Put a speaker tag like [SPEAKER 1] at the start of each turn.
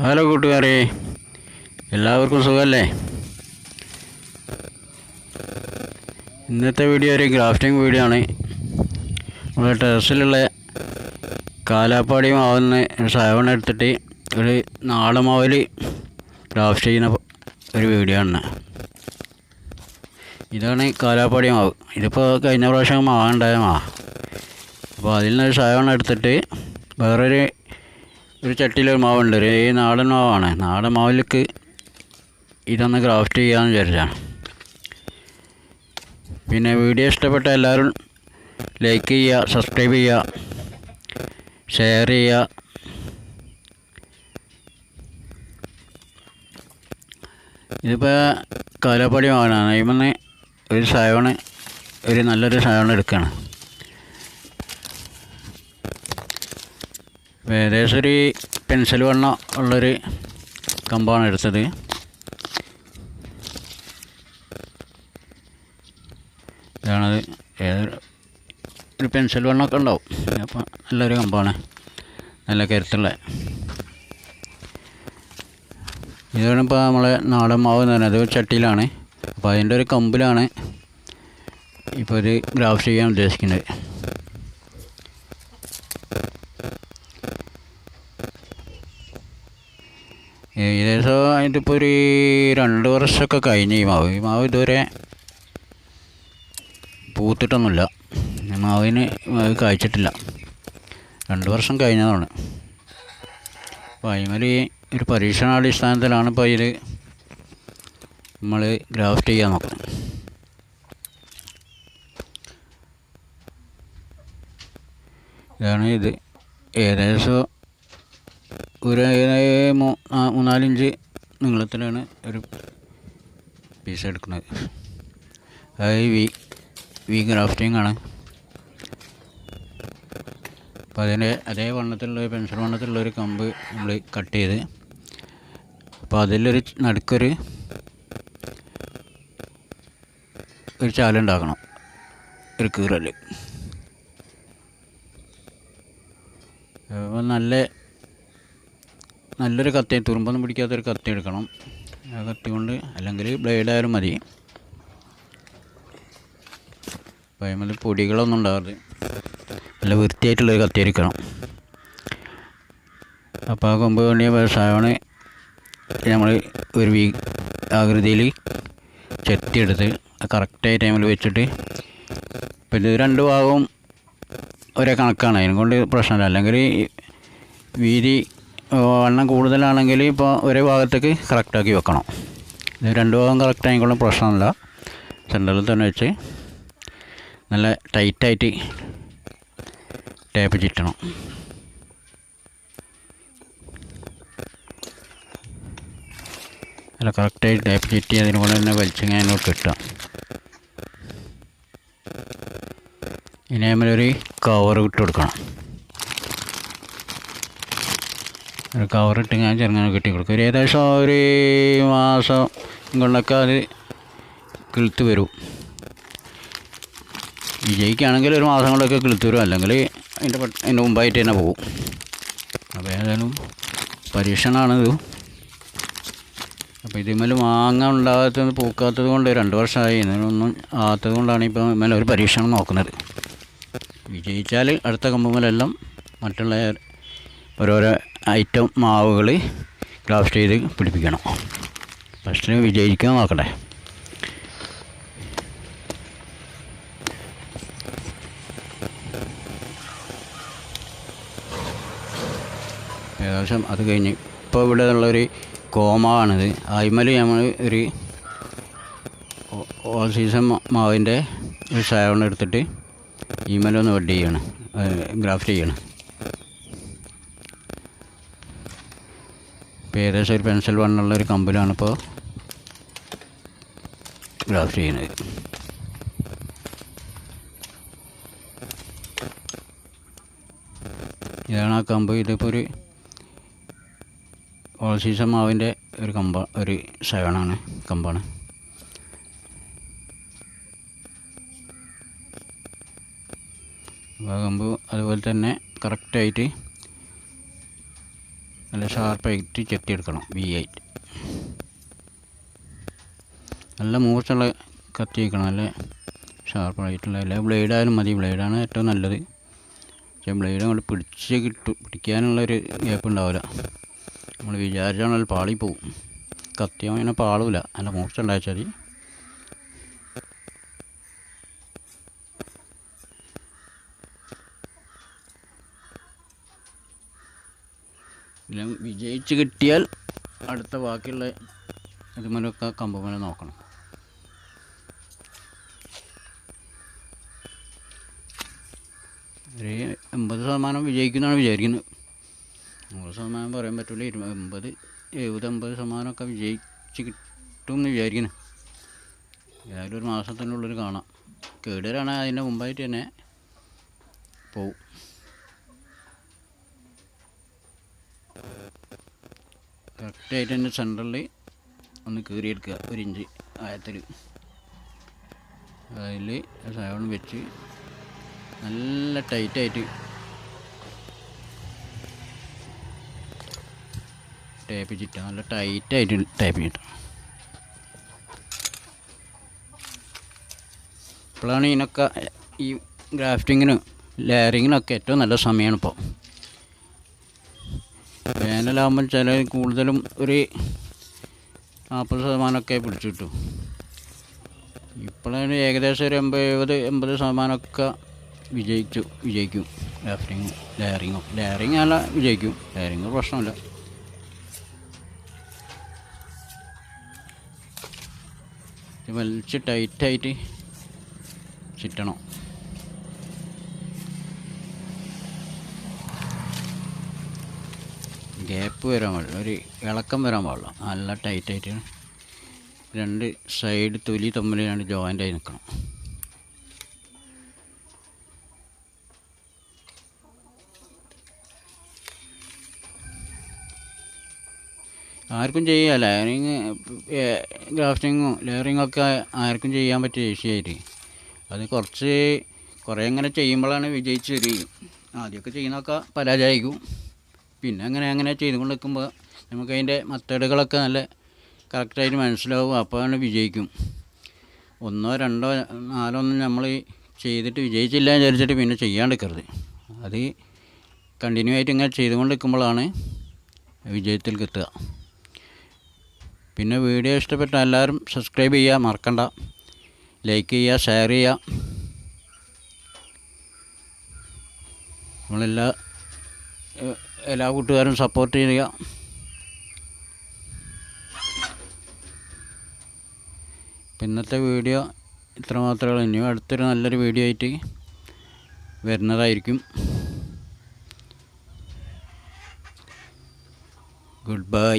[SPEAKER 1] Hello കൂട്ടുകാരെ, എല്ലാവർക്കും സുഖമല്ലേ? ഇന്നത്തെ വീഡിയോ ഒരു ഗ്രാഫ്റ്റിംഗ് വീഡിയോ ആണ്. നമ്മുടെ ടെറസിലുള്ള കാലാപ്പാടി മാവുന്ന സാവൺ എടുത്തിട്ട് ഒരു നാടൻ മാവിൽ ഗ്രാഫ്റ്റ് ചെയ്യുന്ന ഒരു വീഡിയോ ആണ്. ഇതാണ് കാലാപ്പാടി മാവ്. ഇതിപ്പോൾ കഴിഞ്ഞ പ്രാവശ്യം മാവുണ്ടായ മാവ്. അപ്പോൾ അതിൽ നിന്നൊരു സാവൺ എടുത്തിട്ട് വേറൊരു ചട്ടിയിലൊരു മാവുണ്ട്. ഒരു നാടൻ മാവാണ്. നാടൻ മാവിലേക്ക് ഇതൊന്ന് ഗ്രാഫ്റ്റ് ചെയ്യാമെന്ന് വിചാരിച്ചാണ്. പിന്നെ വീഡിയോ ഇഷ്ടപ്പെട്ട എല്ലാവരും ലൈക്ക് ചെയ്യുക, സബ്സ്ക്രൈബ് ചെയ്യുക, ഷെയർ ചെയ്യുക. ഇതിപ്പോൾ കാലാപ്പാടി മാവാണ്. അതിൽ ഒരു സാവണ്, നല്ലൊരു സാവൺ എടുക്കുകയാണ്. ഏകദേശം ഒരു പെൻസിൽ വണ്ണം ഉള്ളൊരു കമ്പാണ് എടുത്തത്. ഇതാണത്. ഒരു പെൻസിൽ വണ്ണമൊക്കെ ഉണ്ടാവും. അപ്പോൾ നല്ലൊരു കമ്പാണ്, നല്ല കരുത്തുള്ള. ഇതാണ് ഇപ്പോൾ നമ്മളെ നാടൻ മാവ് എന്ന് പറയുന്നത്. ഒരു ചട്ടിയിലാണ്. അപ്പോൾ അതിൻ്റെ ഒരു കമ്പിലാണ് ഇപ്പോൾ ഇത് ഗ്രാഫ്റ്റ് ചെയ്യാൻ ഉദ്ദേശിക്കുന്നത്. ഏകദേശം ഇതിപ്പോൾ ഒരു 2 വർഷമൊക്കെ കഴിഞ്ഞ് ഈ മാവ് ഇതുവരെ പൂത്തിട്ടൊന്നുമില്ല. മാവ് കായ്ച്ചിട്ടില്ല. 2 വർഷം കഴിഞ്ഞതാണ്. അപ്പോൾ അതിന്മേൽ ഒരു പരീക്ഷണാടിസ്ഥാനത്തിലാണ് ഇപ്പോൾ ഇത് നമ്മൾ ഗ്രാഫ്റ്റ് ചെയ്യാൻ നോക്കുന്നത്. ഇതാണ് ഇത്. ഏകദേശം ഒരു 3-4 ഇഞ്ച് നീളത്തിലാണ് ഒരു പീസ് എടുക്കുന്നത്. അത് വി ഗ്രാഫ്റ്റിംഗ് ആണ്. അപ്പോൾ അതിൻ്റെ അതേ വണ്ണത്തിലുള്ള പെൻസിൽ വണ്ണത്തിലുള്ളൊരു കമ്പ് നമ്മൾ കട്ട് ചെയ്ത്, അപ്പോൾ അതിലൊരു നടുക്കൊരു ചാലുണ്ടാക്കണം, ഒരു കീറൽ. അപ്പോൾ നല്ലൊരു കത്തി, തുരുമ്പൊന്നും പിടിക്കാത്തൊരു കത്തി എടുക്കണം. ആ കത്തി കൊണ്ട്, അല്ലെങ്കിൽ ബ്ലേഡായാലും മതി. അപ്പോൾ അതിൽ പൊടികളൊന്നും ഉണ്ടാകരുത്. നല്ല വൃത്തിയായിട്ടുള്ളൊരു കത്തി എടുക്കണം. അപ്പോൾ ആ കൊമ്പ് വേണ്ടിയ സാവണ് നമ്മൾ ഒരു ആകൃതിയിൽ ചെത്തിയെടുത്ത് കറക്റ്റായ ടൈമിൽ വെച്ചിട്ട്, ഇപ്പോൾ ഇത് 2 ഭാഗവും ഒരേ കണക്കാണ്. അതിനെക്കൊണ്ട് പ്രശ്നമില്ല. അല്ലെങ്കിൽ വീതി വണ്ണം കൂടുതലാണെങ്കിൽ ഇപ്പോൾ ഒരേ ഭാഗത്തേക്ക് കറക്റ്റാക്കി വെക്കണം. ഇത് 2 ഭാഗം കറക്റ്റ് ആയിക്കോളും, പ്രശ്നമില്ല. സെൻറ്ററിൽ തന്നെ വെച്ച് നല്ല ടൈറ്റായിട്ട് ടേപ്പ് ചുറ്റണം. നല്ല കറക്റ്റായിട്ട് ടേപ്പ് ചുറ്റി അതിനുകൊണ്ട് തന്നെ വലിച്ചിങ്ങനെ അതിനോട് കിട്ടുക. ഇനി നമ്മളൊരു കവർ ഇട്ട് കൊടുക്കണം. ഒരു കവറിട്ട് ഞാൻ ചെറുങ്ങനെ കെട്ടി കൊടുക്കും. ഒരു ഏകദേശം ഒരു മാസം കൊണ്ടൊക്കെ അത് കിളുത്ത് വരും. വിജയിക്കുകയാണെങ്കിൽ ഒരു മാസം കൊണ്ടൊക്കെ കിളുത്ത് വരും, അല്ലെങ്കിൽ അതിൻ്റെ മുമ്പായിട്ട് തന്നെ പോകും. അപ്പോൾ ഏതായാലും പരീക്ഷണമാണിത്. അപ്പോൾ ഇതിന്മേൽ മാങ്ങ ഉണ്ടാകാത്തത്, പൂക്കാത്തത് കൊണ്ട് 2 വർഷമായി. ഇതിനൊന്നും ആകാത്തത് കൊണ്ടാണ് ഇപ്പോൾ ഇന്നലെ ഒരു പരീക്ഷണം നോക്കുന്നത്. വിജയിച്ചാൽ അടുത്ത കമ്പുമലെല്ലാം മറ്റുള്ള ഓരോരോ ഐറ്റം മാവുകൾ ഗ്രാഫ്റ്റ് ചെയ്ത് പിടിപ്പിക്കണം. ഫസ്റ്റ് വിജയിക്കാൻ നോക്കട്ടെ. ഏകദേശം അത് കഴിഞ്ഞ് ഇപ്പോൾ ഇവിടെ ഉള്ളൊരു കോമാവാണിത്. അതിന്മേൽ നമ്മൾ ഒരു ഓൾ സീസൺ മാവിൻ്റെ ഒരു സാവൺ എടുത്തിട്ട് ഈ മേലൊന്ന് വെഡ് ചെയ്യണം, ഗ്രാഫ്റ്റ് ചെയ്യണം. ഇപ്പോൾ ഏകദേശം ഒരു പെൻസിൽ വണ്ണുള്ളൊരു കമ്പിലാണ് ഇപ്പോൾ ഗ്രാഫ്റ്റ് ചെയ്യുന്നത്. ഇതാണ് ആ കമ്പ്. ഇതിപ്പോൾ ഒരു ഓൾ സീസൺ മാവിൻ്റെ ഒരു സാവണാണ്, കമ്പാണ്. കമ്പ് അതുപോലെ തന്നെ കറക്റ്റായിട്ട് നല്ല ഷാർപ്പായിട്ട് ചെത്തിയെടുക്കണം. V8 നല്ല മൂർച്ചുള്ള കത്തി വയ്ക്കണം, നല്ല ഷാർപ്പായിട്ടുള്ള. എല്ലാ ബ്ലേഡായാലും മതി, ബ്ലേഡാണ് ഏറ്റവും നല്ലത്. പക്ഷേ ബ്ലേഡ് അങ്ങോട്ട് പിടിക്കാനുള്ളൊരു ഗ്യാപ്പ് ഉണ്ടാവില്ല. നമ്മൾ വിചാരിച്ചാണെങ്കിൽ പാളി പോവും. കത്തിയാൽ അങ്ങനെ പാളില്ല, നല്ല മൂർച്ച ഉണ്ടാച്ചാൽ മതി. എല്ലാം വിജയിച്ച് കിട്ടിയാൽ അടുത്ത ബാക്കിയുള്ള ഇതുമലൊക്കെ കമ്പുമല നോക്കണം. ഒരു 80% വിജയിക്കുന്നതാണ് വിചാരിക്കുന്നത്. 100% പറയാൻ പറ്റില്ല. 80, 70, 80% വിജയിച്ച് കിട്ടും എന്ന് വിചാരിക്കുന്നു. ഏതായാലും ഒരു മാസത്തിനുള്ളിൽ കാണാം. കേടുവരാണ് അതിൻ്റെ മുമ്പായിട്ട് തന്നെ പോവും. കറക്റ്റായിട്ട് തന്നെ സെൻറ്ററിൽ ഒന്ന് കീറിയെടുക്കുക, 1 ഇഞ്ച് ആഴത്തിൽ. അതിൽ സൈഡ് വെച്ച് നല്ല ടൈറ്റായിട്ട് ടേപ്പ് ചുറ്റുക, നല്ല ടൈറ്റായിട്ട് ടേപ്പ് ചുറ്റുക. ഇപ്പോഴാണ് ഇതിനൊക്കെ ഈ ഗ്രാഫ്റ്റിങ്ങിനും ലെയറിങ്ങിനൊക്കെ ഏറ്റവും നല്ല സമയമാണ് ഇപ്പോൾ. വേനലാകുമ്പോൾ ചില കൂടുതലും ഒരു 40% പിടിച്ചു കിട്ടും. ഇപ്പോഴാണ് ഏകദേശം ഒരു 80% വിജയിക്കും ഗ്രാഫ്റ്റിങ്ങും ലെയറിങ്ങും. ലെയറിങ് അല്ല വിജയിക്കും, ലെയറിങ് പ്രശ്നമില്ല. വലിച്ച് ടൈറ്റായിട്ട് ചുറ്റണം. ഗ്യാപ്പ് വരാൻ പാടില്ല, ഒരു ഇളക്കം വരാൻ പാടില്ല. നല്ല ടൈറ്റായിട്ട് 2 സൈഡ് തൊലി തമ്മിൽ ജോയിൻ്റായി നിൽക്കണം. ആർക്കും ചെയ്യാം ലെയറിങ്, ഗ്രാഫ്റ്റിങ്ങും ലെയറിങ്ങൊക്കെ ആർക്കും ചെയ്യാൻ പറ്റിയ ഈസിയായിട്ട്. അത് കുറേ ഇങ്ങനെ ചെയ്യുമ്പോഴാണ് വിജയിച്ച് വരികയും. ആദ്യമൊക്കെ ചെയ്യുന്നതൊക്കെ പരാജയമായിരിക്കും. പിന്നെ അങ്ങനെ ചെയ്തുകൊണ്ട് നിൽക്കുമ്പോൾ നമുക്കതിൻ്റെ മെത്തേഡുകളൊക്കെ നല്ല കറക്റ്റായിട്ട് മനസ്സിലാവും. അപ്പോഴാണ് വിജയിക്കും. 1, 2, 4 നമ്മൾ ചെയ്തിട്ട് വിജയിച്ചില്ല എന്ന് വിചാരിച്ചിട്ട് പിന്നെ ചെയ്യാണ്ടിരിക്കരുത്. അത് കണ്ടിന്യൂ ആയിട്ട് ഇങ്ങനെ ചെയ്തുകൊണ്ട് നിൽക്കുമ്പോഴാണ് വിജയത്തിൽ കിട്ടുക. പിന്നെ വീഡിയോ ഇഷ്ടപ്പെട്ട എല്ലാവരും സബ്സ്ക്രൈബ് ചെയ്യുക മറക്കണ്ട, ലൈക്ക് ചെയ്യുക, ഷെയർ ചെയ്യുക. എല്ലാ കൂട്ടുകാരും സപ്പോർട്ട് ചെയ്യുക. ഇന്നത്തെ വീഡിയോ ഇത്ര മാത്രമേ ഉള്ളൂ. ഇനിയും അടുത്തൊരു നല്ലൊരു വീഡിയോ ആയിട്ട് വരുന്നതായിരിക്കും. Good bye.